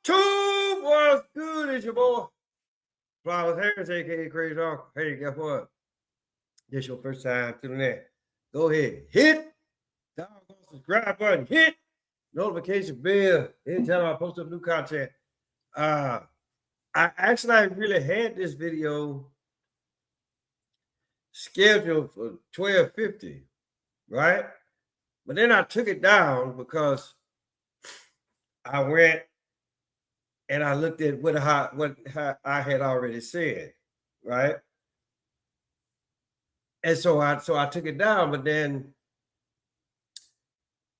YouTube, what's good? It's your boy, Flowers Harris, aka Crazy Uncle. Hey, guess what? This your first time tuning in. Go ahead, hit the subscribe button, hit notification bell anytime I post up new content. I really had this video scheduled for 12:50, right? But then I took it down because I went and I looked at what I had already said, right? And so I took it down, but then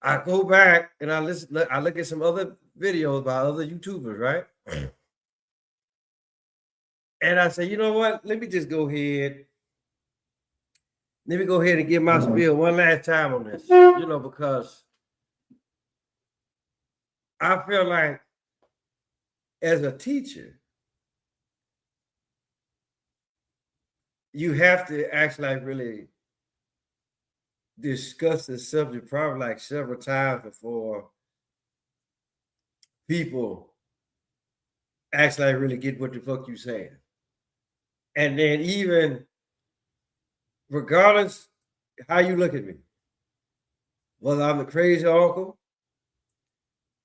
I go back and I look at some other videos by other YouTubers, right? And I say, you know what? Let me go ahead and give my spiel one last time on this, because I feel like as a teacher, you have to actually really discuss the subject probably like several times before people actually really get what the fuck you saying. And then even regardless how you look at me, whether I'm the crazy uncle,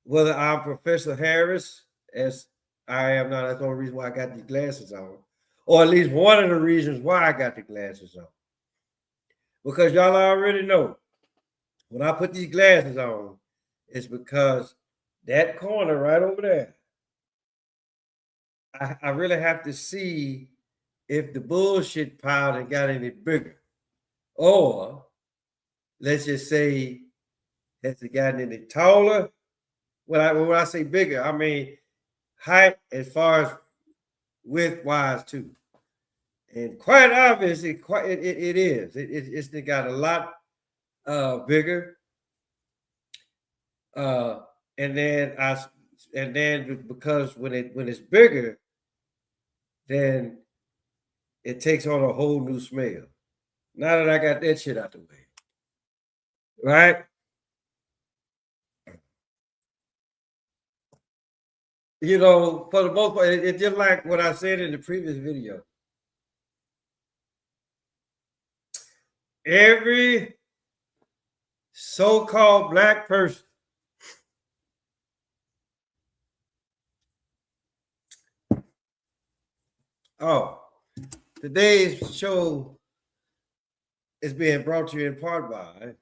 whether I'm Professor Harris, as I am now, that's the only reason why I got these glasses on, or at least one of the reasons why I got the glasses on. Because y'all already know when I put these glasses on, it's because that corner right over there, I really have to see if the bullshit pile had got any bigger. Or let's just say, has it gotten any taller? When I say bigger, I mean height as far as width wise too. And quite obviously, it is. It's got a lot bigger. And then because when it's bigger, then it takes on a whole new smell. Now that I got that shit out the way, right? For the most part, it's just like what I said in the previous video. Every so-called black person today's show is being brought to you in part by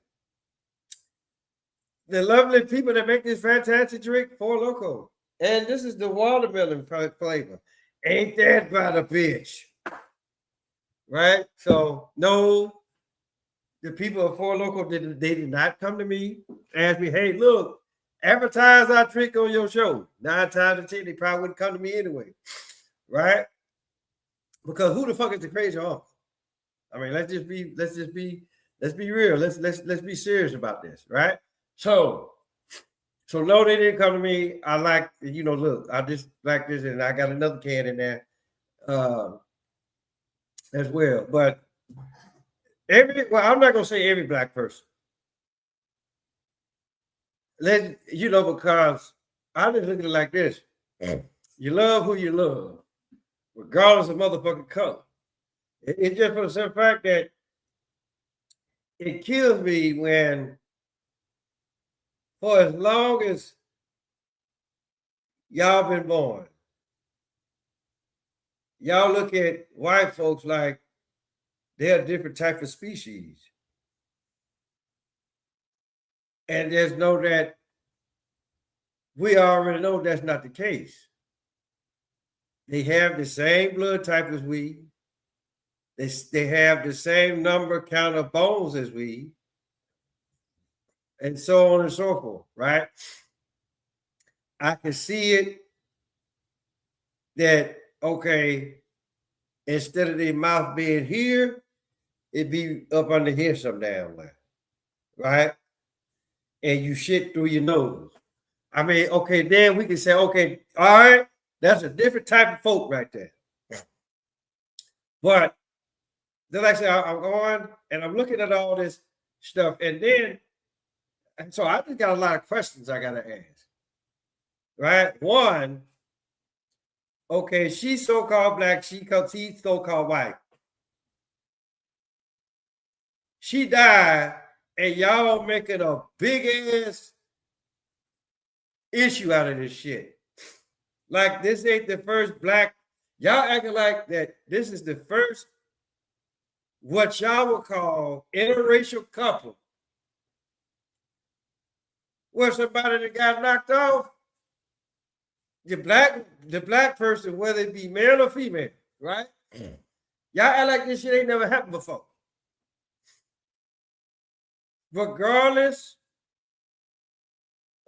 the lovely people that make this fantastic drink, Four Loko. And this is the watermelon flavor. Ain't that about a bitch? Right? So, no, the people of Four Loko, they did not come to me, ask me, hey, look, advertise our drink on your show. 9 times out of 10, they probably wouldn't come to me anyway. Right? Because who the fuck is the crazy uncle? I mean, let's just be real. Let's be serious about this, right? So no, they didn't come to me. I like, look, I just like this, and I got another can in there as well. But I'm not gonna say every black person. Because I just look at it like this: you love who you love, regardless of motherfucking color. It's just for the simple fact that it kills me when, for as long as y'all been born, y'all look at white folks like they're a different type of species. And there's no that we already know that's not the case. They have the same blood type as we. They have the same number count of bones as we, and so on and so forth, right? I can see it that, okay, instead of their mouth being here, it'd be up under here some damn way, right? And you shit through your nose. I mean, okay, then we can say, okay, all right, that's a different type of folk right there. But then, like I said, I'm going and I'm looking at all this stuff, and so I just got a lot of questions I gotta ask. right? One, okay, she's so-called black, he's so-called white. She died, and y'all making a big ass issue out of this shit. Like this ain't the first black. Y'all acting like that this is the first what y'all would call interracial couple where somebody that got knocked off. The black person, whether it be male or female, right? Y'all act like this shit ain't never happened before. Regardless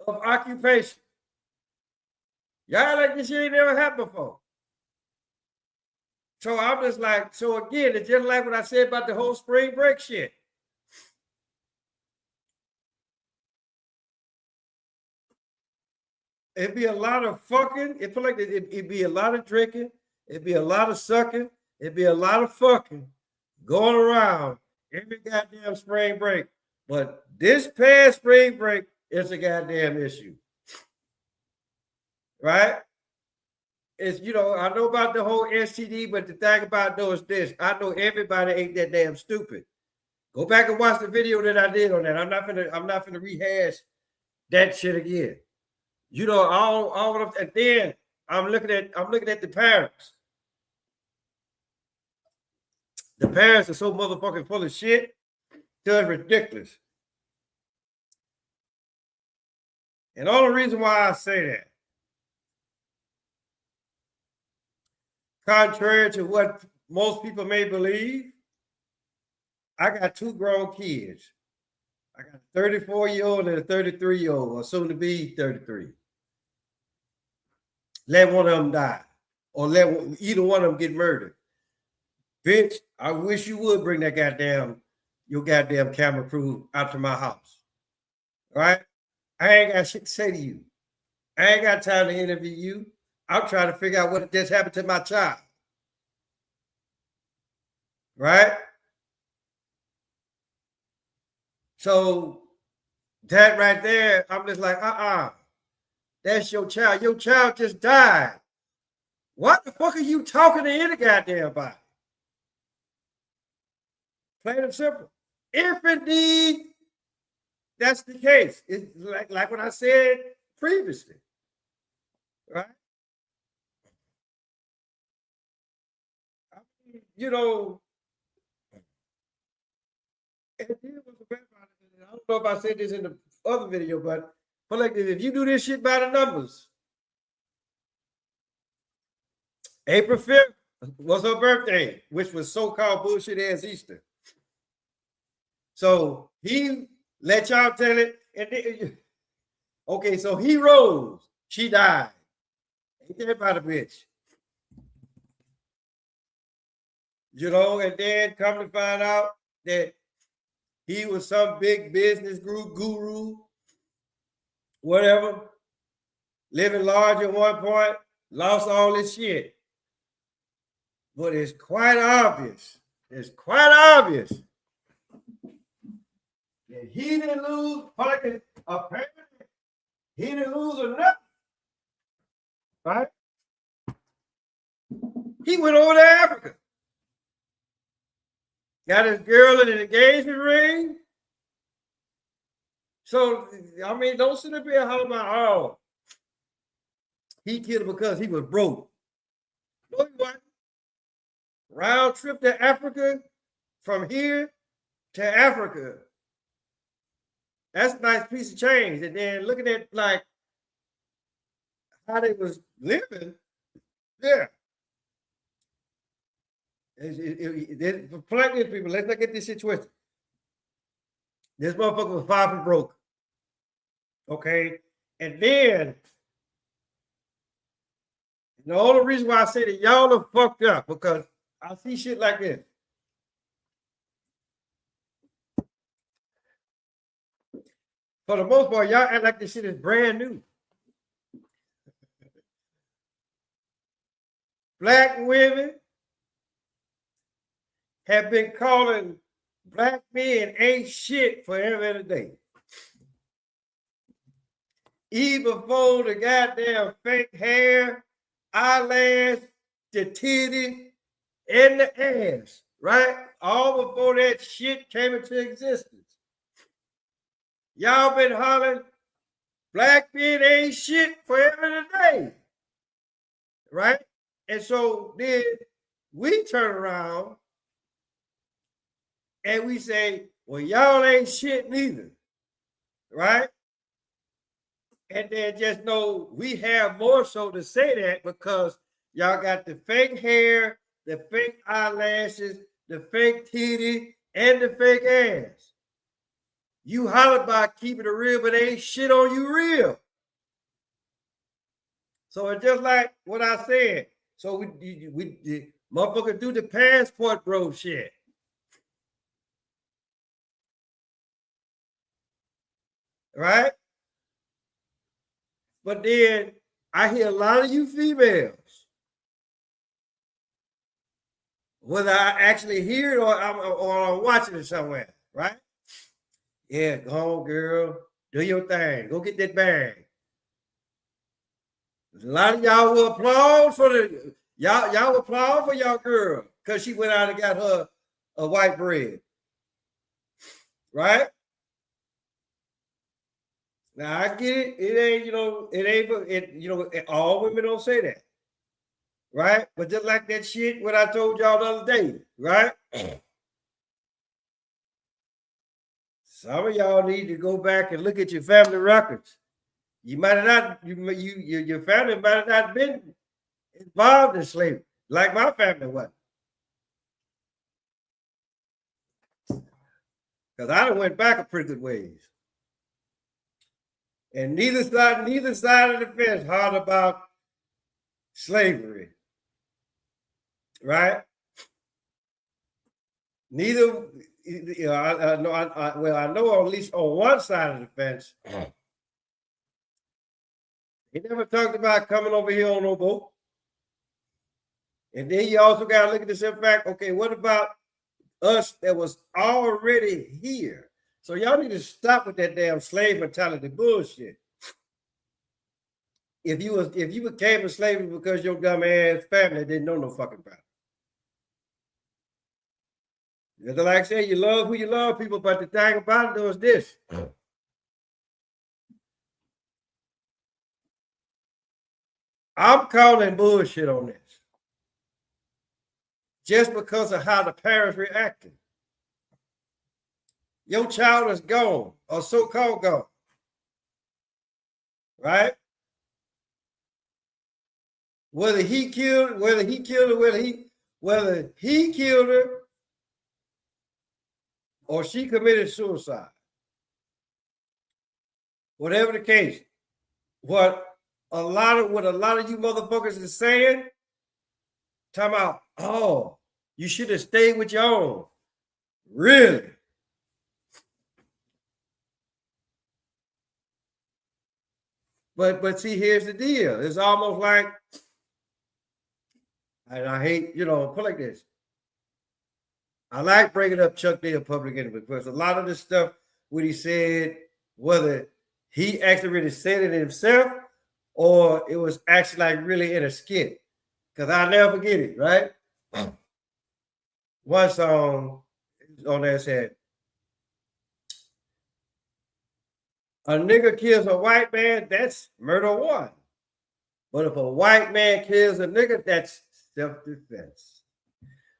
of occupation. Y'all act like this shit ain't never happened before. So I'm just like, so again, it's just like what I said about the whole spring break shit. It'd be a lot of fucking. It feel like it'd be a lot of drinking. It'd be a lot of sucking. It'd be a lot of fucking going around every goddamn spring break. But this past spring break is a goddamn issue. Right? It's, you know, I know about the whole STD, but the thing about though is this. I know everybody ain't that damn stupid. Go back and watch the video that I did on that. I'm not gonna rehash that shit again. You know, all of, and then I'm looking at the parents. The parents are so motherfucking full of shit. It's ridiculous. And the only reason why I say that, contrary to what most people may believe, I got two grown kids. I got a 34-year-old and a 33-year-old, or soon to be 33. Let one of them die, or let either one of them get murdered. Bitch, I wish you would bring that your goddamn camera crew out to my house. All right? I ain't got shit to say to you. I ain't got time to interview you. I'm trying to figure out what just happened to my child. Right? So that right there, I'm just like, that's your child. Your child just died. What the fuck are you talking to any goddamn body? Plain and simple. If indeed that's the case, it's like what I said previously, right? I mean, you know, I don't know if I said this in the other video, but like if you do this shit by the numbers, April 5th was her birthday, which was so-called bullshit ass Easter. So he let y'all tell it, and then, okay, so he rose, she died. Ain't that about a bitch? You know, and then come to find out that he was some big business guru, whatever, living large at one point, lost all his shit. But it's quite obvious. It's quite obvious that he didn't lose. Apparently, he didn't lose enough. Right? He went over to Africa. Got his girl in an engagement ring. So, I mean, don't sit up here and holler about, oh, he killed him because he was broke. No, he wasn't. Round trip to Africa, from here to Africa. That's a nice piece of change. And then looking at like how they was living, yeah. For plenty of people, let's not get this shit twisted. This motherfucker was far from broke. Okay. And then the only reason why I say that y'all are fucked up because I see shit like this. For the most part, y'all act like this shit is brand new. Black women have been calling black men ain't shit forever and a day. even before the goddamn fake hair, eyelash, the titty, and the ass, right? All before that shit came into existence. Y'all been hollering, black men ain't shit forever and a day, right? And so then we turn around and we say, well, y'all ain't shit neither, right? And then just know we have more so to say that because y'all got the fake hair, the fake eyelashes, the fake titty, and the fake ass. You holler about keeping it real, but ain't shit on you real. So it's just like what I said. So we motherfuckers do the passport bro shit. Right? But then I hear a lot of you females, whether I actually hear it or I'm watching it somewhere, right? Yeah, go on, girl. Do your thing. Go get that bag. A lot of y'all will applaud for the y'all applaud for y'all girl because she went out and got her a white bread. Right? Now I get it. It ain't, all women don't say that. Right? But just like that shit what I told y'all the other day, right? Some of y'all need to go back and look at your family records. You might have not, your family might have not been involved in slavery, like my family was. Because I done went back a pretty good ways. And neither side of the fence hard about slavery. Right? Neither, I know at least on one side of the fence, he never talked about coming over here on no boat. And then you also got to look at this in fact, okay, what about us that was already here? So y'all need to stop with that damn slave mentality bullshit. If you became a slave because your dumb ass family didn't know no fucking better. Like I say, you love who you love, people, but the thing about it is this. I'm calling bullshit on this. Just because of how the parents reacted. Your child is gone, or so-called gone. Right? Whether he killed her, whether he killed her, or she committed suicide. Whatever the case, what a lot of you motherfuckers is saying, talking about, oh, you should have stayed with your own. Really? But see, here's the deal. It's almost like, and I hate, put like this. I like bringing up Chuck Day public enemy because a lot of the stuff what he said, whether he actually really said it himself or it was actually like really in a skit. Because I'll never forget it, right? One song on there said, a nigga kills a white man, that's murder one. But if a white man kills a nigga, that's self-defense.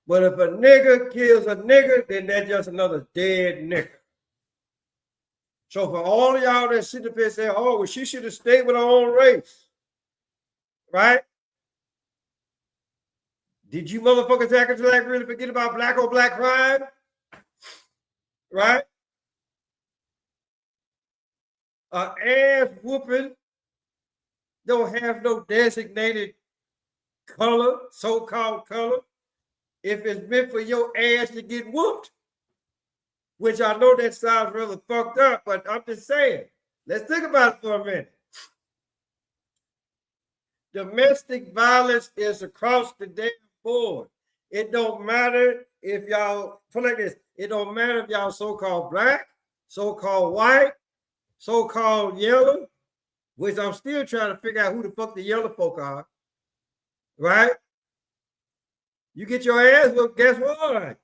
But if a nigga kills a nigga, then that's just another dead nigga. So for all of y'all that sit up here and say, oh, well, she should have stayed with her own race. Right? Did you motherfuckers act like really forget about black on black crime? Right? Ass whooping don't have no designated color, so-called color. If it's meant for your ass to get whooped, which I know that sounds really fucked up, but I'm just saying, let's think about it for a minute. Domestic violence is across the damn board. It don't matter if y'all, put like this, it don't matter if y'all so-called black, so-called white, so-called yellow, which I'm still trying to figure out who the fuck the yellow folk are, right? You get your ass whooped, guess what?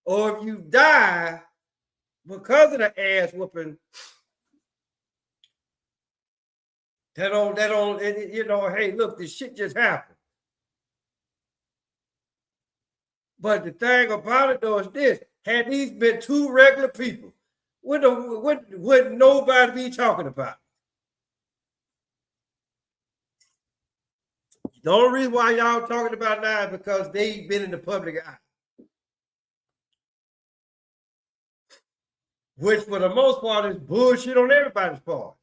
Or if you die because of the ass whooping, that don't, you know, hey, look, this shit just happened. But the thing about it though is this: had these been two regular people, would nobody be talking about? The only reason why y'all talking about now is because they've been in the public eye. Which for the most part is bullshit on everybody's part.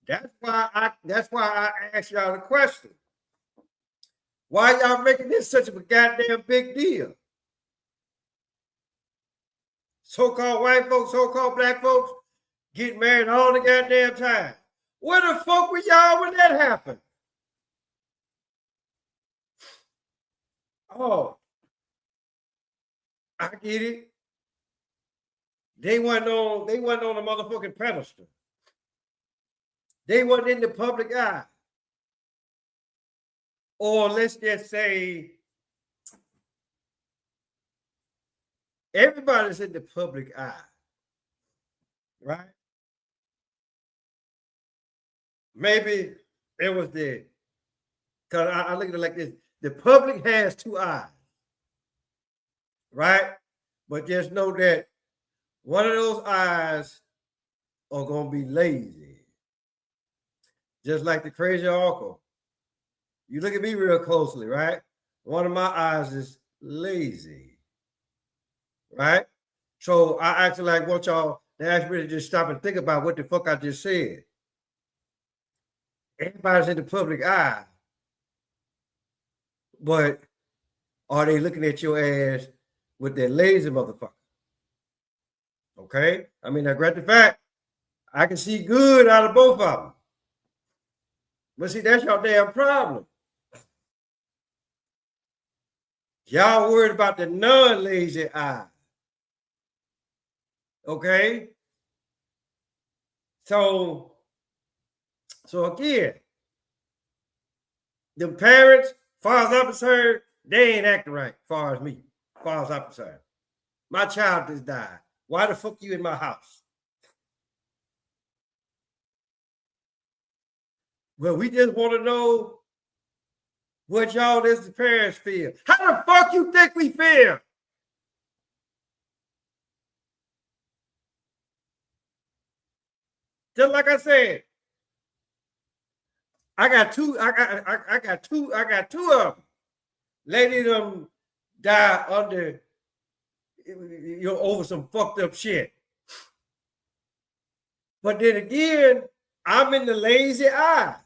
That's why I asked y'all the question. Why y'all making this such a goddamn big deal? So-called white folks, so-called black folks get married all the goddamn time. Where the fuck were y'all when that happened? Oh, I get it. They wasn't on the motherfucking pedestal. They wasn't in the public eye. Or let's just say everybody's in the public eye. Right? Maybe it was because I look at it like this. The public has two eyes. Right? But just know that one of those eyes are going to be lazy. Just like the crazy uncle. You look at me real closely, right? One of my eyes is lazy. Right? So I actually like want y'all to ask me to just stop and think about what the fuck I just said. Everybody's in the public eye. But are they looking at your ass with their lazy motherfucker? Okay? I mean, I granted the fact, I can see good out of both of them. But see, that's your damn problem. Y'all worried about the non-lazy eye. Okay? So again, the parents, far as I'm concerned, they ain't acting right, far as me, far as I'm concerned. My child just died. Why the fuck you in my house? Well, we just want to know what y'all as the parents feel. How the fuck you think we feel? Just like I said, I got two of them. Lady them die under, you know, over some fucked up shit. But then again, I'm in the lazy eye.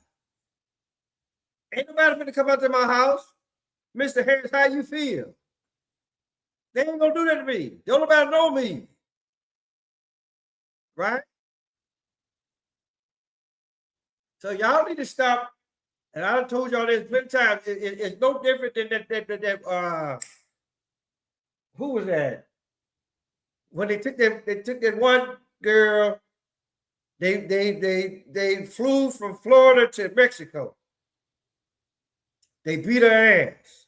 Ain't nobody finna come out to my house. Mr. Harris, how you feel? They ain't gonna do that to me. Don't nobody know me. Right? So y'all need to stop. And I told y'all this many times. It's no different than that who was that? When they took that one girl, they flew from Florida to Mexico. They beat her ass.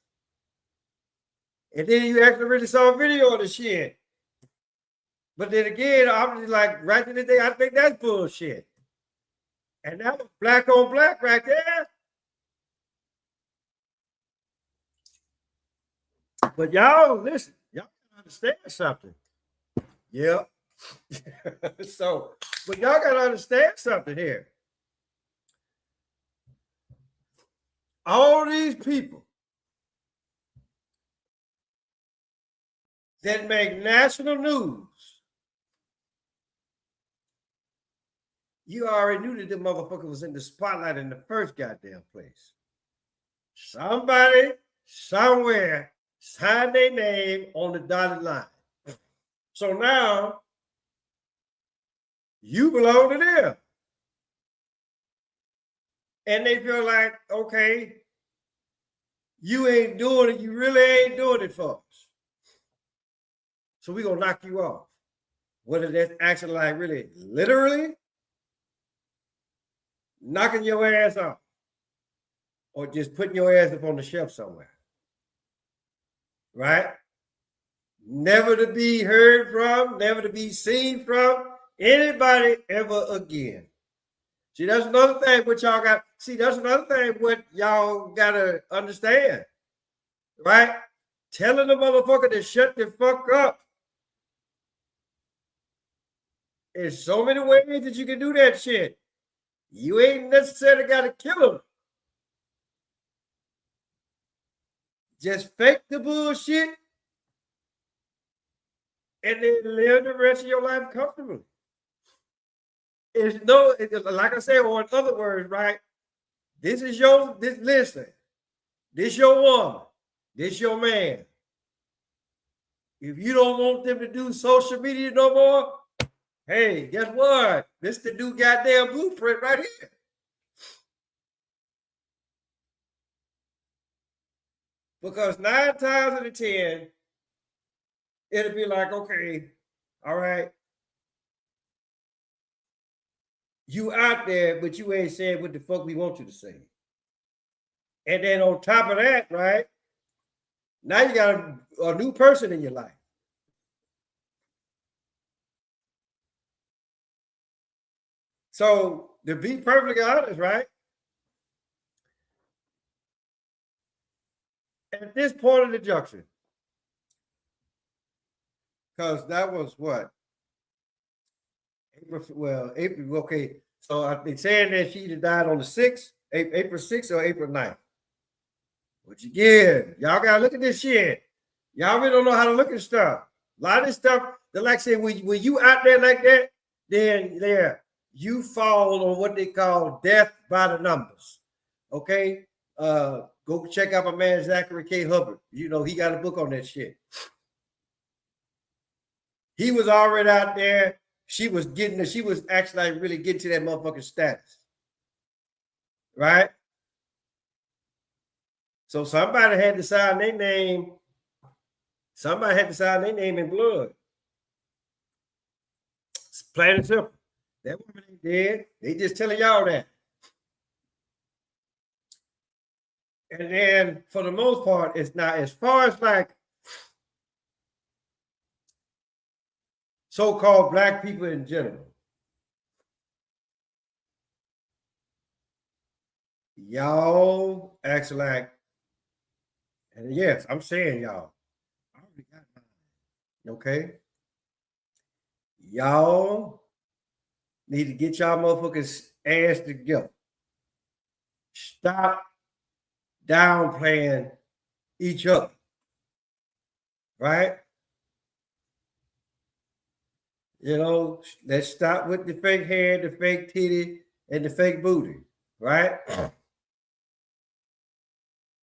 And then you actually really saw a video of the shit. But then again, I'm just like, right in the day, I think that's bullshit. And that was black on black right there. But y'all, listen, y'all understand something. Yeah. So, but y'all gotta understand something here. All these people that make national news, you already knew that the motherfucker was in the spotlight in the first goddamn place. Somebody, somewhere, signed their name on the dotted line. So now, you belong to them. And they feel like, okay, you ain't doing it. You really ain't doing it for us. So we're going to knock you off. Whether that's actually like really literally knocking your ass off or just putting your ass up on the shelf somewhere. Right? Never to be heard from, never to be seen from anybody ever again. See, that's another thing what y'all got. See, that's another thing what y'all gotta understand. Right? Telling the motherfucker to shut the fuck up. There's so many ways that you can do that shit. You ain't necessarily gotta kill him. Just fake the bullshit and then live the rest of your life comfortably. It's no, like I said, or in other words, right? This is your, listen, this your woman, this your man. If you don't want them to do social media no more, hey, guess what? This the new goddamn blueprint right here. Because 9 times out of 10, it'll be like, okay, all right, you out there, but you ain't saying what the fuck we want you to say. And then on top of that, right, now you got a new person in your life. So to be perfectly honest, right, at this point of the junction, because that was what? April, okay. So I've been saying that she died on the 6th, April 6th or April 9th. What you get? Y'all gotta look at this shit. Y'all really don't know how to look at stuff. A lot of this stuff, they like say when you out there like that, then you fall on what they call death by the numbers. Okay? Go check out my man Zachary K. Hubbard. You know, he got a book on that shit. He was already out there. She was actually like really getting to that motherfucking status. Right? So somebody had to sign their name. Somebody had to sign their name in blood. It's plain and simple. That woman ain't dead. They just telling y'all that. And then for the most part, it's not as far as like so-called black people in general. Y'all actually like, and yes, I'm saying y'all. I already got mine. Okay. Y'all need to get y'all motherfuckers ass together. Stop downplaying each other. Right? You know, let's stop with the fake hair, the fake titty, and the fake booty. Right?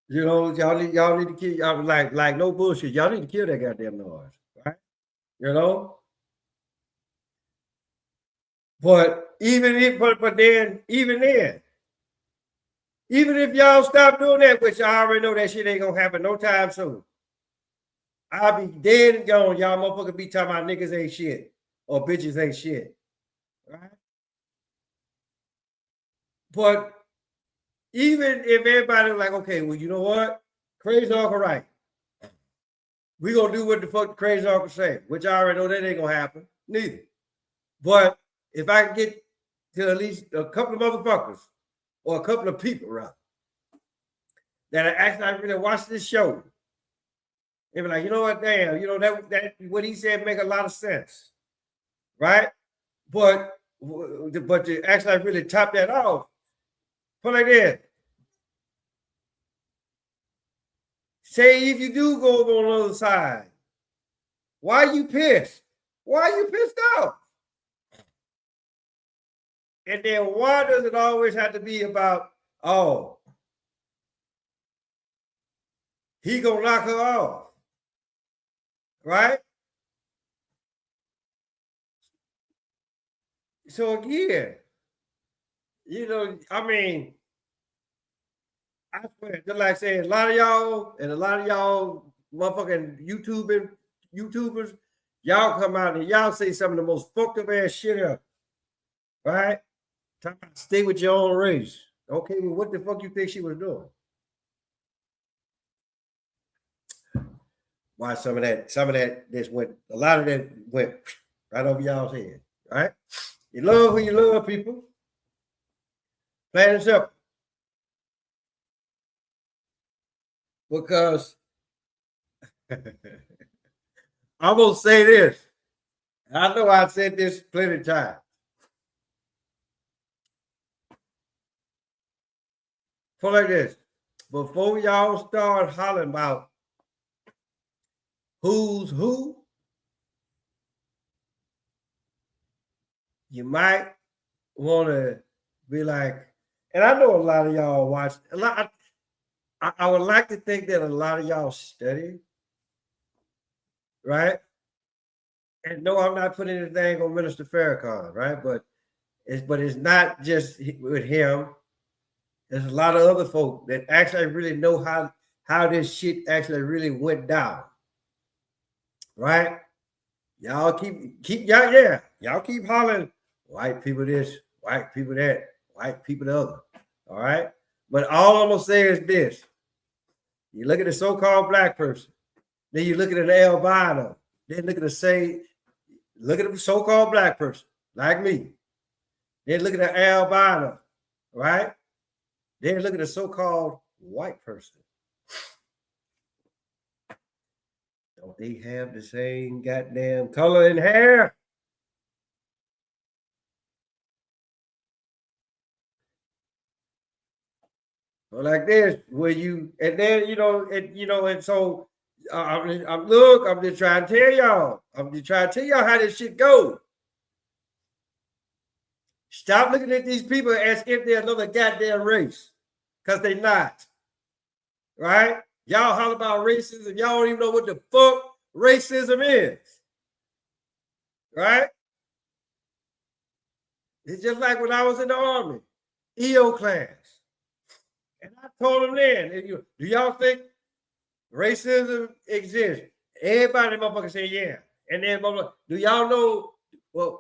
You know, y'all need to kill y'all like no bullshit. Y'all need to kill that goddamn noise. Right? You know? But even if y'all stop doing that, which I already know that shit ain't gonna happen no time soon. I'll be dead and gone. Y'all motherfuckers be talking about niggas ain't shit or bitches ain't shit. Right? But even if everybody's like, okay, well, you know what? Crazy uncle right. We gonna do what the fuck the crazy uncle say, which I already know that ain't gonna happen. Neither. But if I can get to at least a couple of motherfuckers or a couple of people, rather, that are actually really watch this show, they be like, you know what, damn, you know that what he said make a lot of sense, right? But to actually really top that off, put like this. Say if you do go over on the other side, why are you pissed? Why are you pissed off? And then why does it always have to be about, oh, he gonna knock her off, right? So again, you know, I mean, I swear, just like I said, a lot of y'all motherfucking YouTubers, y'all come out and y'all say some of the most fucked up ass shit up, right? Stay with your own race. Okay, well, what the fuck you think she was doing? Why some of that this went, a lot of that went right over y'all's head, right? You love who you love, people. Plain and simple. Because I'm gonna say this. I know I've said this plenty of times. Put like this. Before y'all start hollering about who's who, you might want to be like, and I know a lot of y'all watch a lot. I would like to think that a lot of y'all study, right? And no, I'm not putting anything on Minister Farrakhan, right? But it's not just with him. There's a lot of other folk that actually really know how this shit actually really went down, right? Y'all keep y'all keep hollering white people this, white people that, white people the other. All right. But all I'm gonna say is this: you look at the so-called black person, then you look at an albino, then look at the so-called black person, like me. Then look at the albino, right? Then look at the so-called white person. Don't they have the same goddamn color and hair? So like this, where you, and then and so I'm just trying to tell y'all. I'm just trying to tell y'all how this shit goes. Stop looking at these people as if they're another goddamn race, because they're not. Right? Y'all holler about racism. Y'all don't even know what the fuck racism is. Right? It's just like when I was in the Army, EO class. And I told them then, do y'all think racism exists? Everybody motherfucker say yeah. And then do y'all know, well,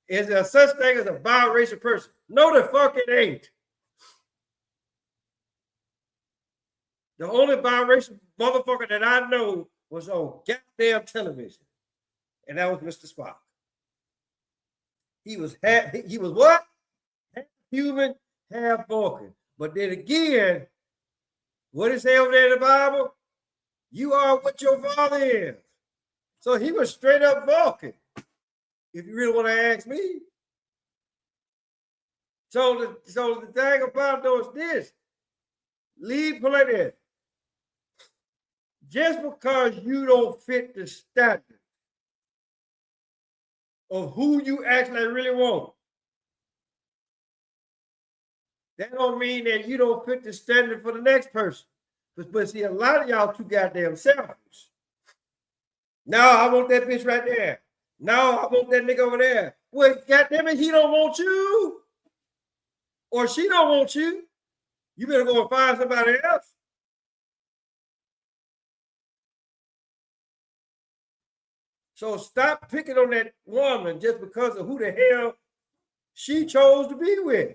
is there such thing as a biracial person? No, the fuck it ain't. The only biracial motherfucker that I know was on goddamn television. And that was Mr. Spock. He was what? Half human, half Vulcan. But then again, what is over there in the Bible? You are what your father is. So he was straight up Vulcan, if you really want to ask me. So the thing about though is this. Leave plenty. Just because you don't fit the standard of who you actually really want, that don't mean that you don't fit the standard for the next person. But see, a lot of y'all too goddamn selfish. No, I want that bitch right there. No, I want that nigga over there. Well, goddamn it, he don't want you. Or she don't want you. You better go and find somebody else. So stop picking on that woman just because of who the hell she chose to be with.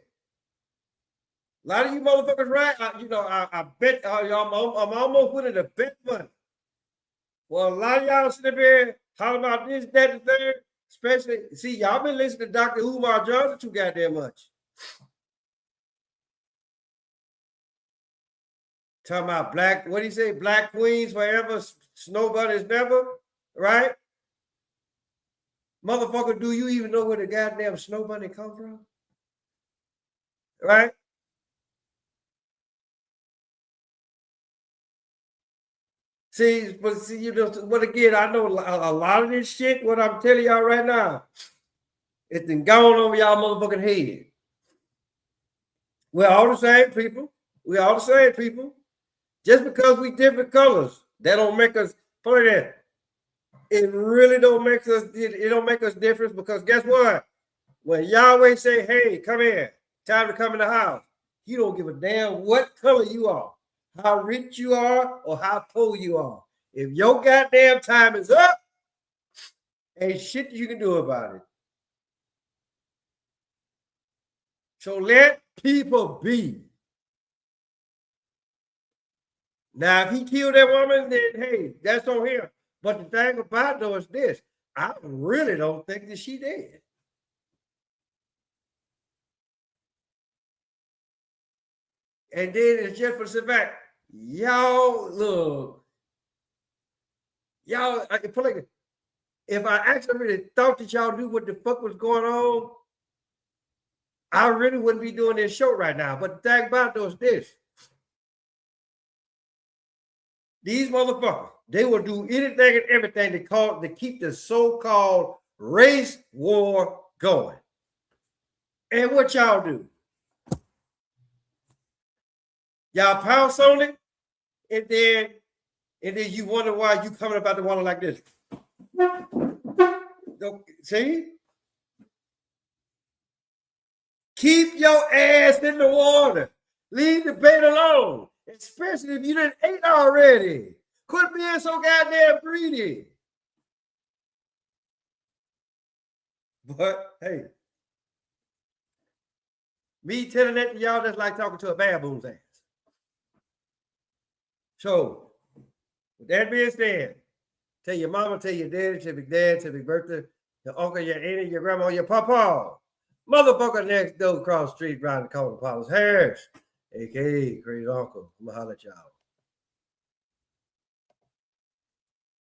A lot of you motherfuckers, right? I bet y'all, I'm almost winning the bet money. Well, a lot of y'all sitting there talking about this, that, and the third. Especially, see, y'all been listening to Dr. Umar Johnson too goddamn much. Talking about black, what do you say? Black queens forever, snow bunnies never, right? Motherfucker, do you even know where the goddamn snow bunny come from? Right? See, but again, I know a lot of this shit, what I'm telling y'all right now, it's been gone over y'all motherfucking head. We're all the same people. We're all the same people. Just because we different colors, that don't make us, put it in. It really don't make us, it don't make us different, because guess what? When Yahweh say, hey, come here, time to come in the house, he don't give a damn what color you are, how rich you are, or how poor you are. If your goddamn time is up, ain't shit you can do about it. So let people be. Now, if he killed that woman, then hey, that's on him. But the thing about though is this: I really don't think that she did. And then it's just for the fact, y'all look, y'all. If I actually really thought that y'all knew what the fuck was going on, I really wouldn't be doing this show right now. But the thing about though is this: these motherfuckers, they will do anything and everything to keep the so-called race war going. And what y'all do? Y'all pounce on it, and then you wonder why you coming about the water like this. See? Keep your ass in the water. Leave the bait alone. Especially if you didn't ate already. Quit being so goddamn greedy. But hey, me telling that to y'all, that's like talking to a baboon's ass. So, with that being said, tell your mama, tell your daddy, tell your dad, tell your birthday, your uncle, your auntie, your grandma, your papa. Motherfucker next door across the street, round the corner, Paul's Harris, aka Crazy Uncle. I'm gonna holler at y'all.